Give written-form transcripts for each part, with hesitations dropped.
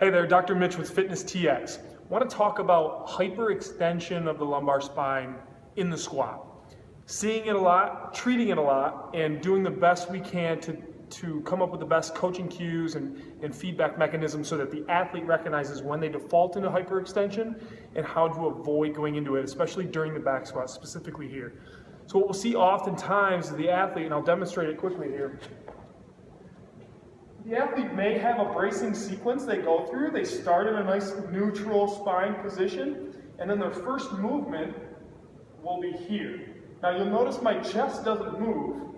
Hey there, Dr. Mitch with FitnessTx. I want to talk about hyperextension of the lumbar spine in the squat. Seeing it a lot, treating it a lot, and doing the best we can to come up with the best coaching cues and feedback mechanisms so that the athlete recognizes when they default into hyperextension and how to avoid going into it, especially during the back squat, specifically here. So what we'll see oftentimes is the athlete, and I'll demonstrate it quickly here. The athlete may have a bracing sequence they go through. They start in a nice neutral spine position, and then their first movement will be here. Now you'll notice my chest doesn't move,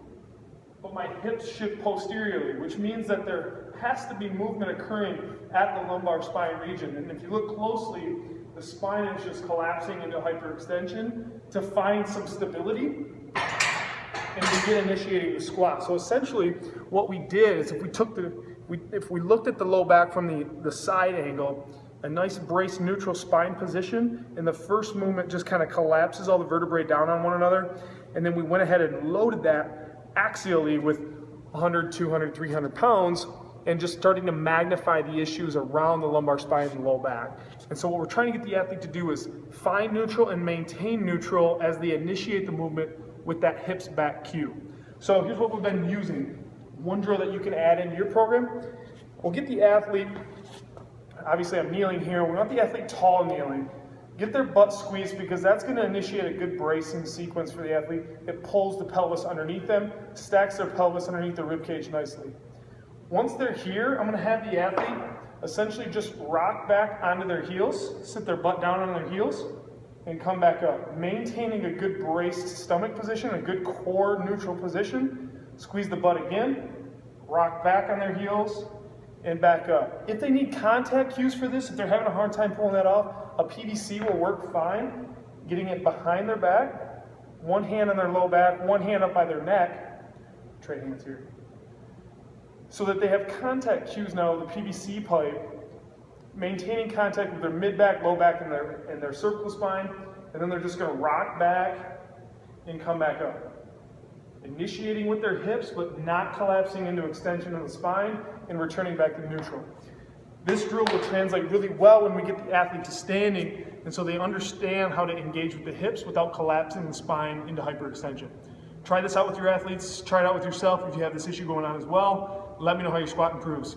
but my hips shift posteriorly, which means that there has to be movement occurring at the lumbar spine region. And if you look closely, the spine is just collapsing into hyperextension to find some stability and begin initiating the squat. So essentially what we did is if we looked at the low back from the side angle, a nice braced neutral spine position, and the first movement just kind of collapses all the vertebrae down on one another, and then we went ahead and loaded that axially with 100, 200, 300 pounds, and just starting to magnify the issues around the lumbar spine and low back. And so what we're trying to get the athlete to do is find neutral and maintain neutral as they initiate the movement with that hips back cue. So here's what we've been using. One drill that you can add into your program. We'll get the athlete, obviously I'm kneeling here, we want the athlete tall kneeling. Get their butt squeezed because that's going to initiate a good bracing sequence for the athlete. It pulls the pelvis underneath them, stacks their pelvis underneath the rib cage nicely. Once they're here, I'm going to have the athlete essentially just rock back onto their heels, sit their butt down on their heels, and come back up, maintaining a good braced stomach position, a good core neutral position. Squeeze the butt again, rock back on their heels, and back up. If they need contact cues for this, if they're having a hard time pulling that off, a PVC will work fine, getting it behind their back, one hand on their low back, one hand up by their neck, trade hands here, so that they have contact cues now with the PVC pipe, maintaining contact with their mid-back, low back, and their cervical spine, and then they're just going to rock back and come back up. Initiating with their hips, but not collapsing into extension of the spine, and returning back to neutral. This drill will translate really well when we get the athlete to standing, and so they understand how to engage with the hips without collapsing the spine into hyperextension. Try this out with your athletes, try it out with yourself if you have this issue going on as well. Let me know how your squat improves.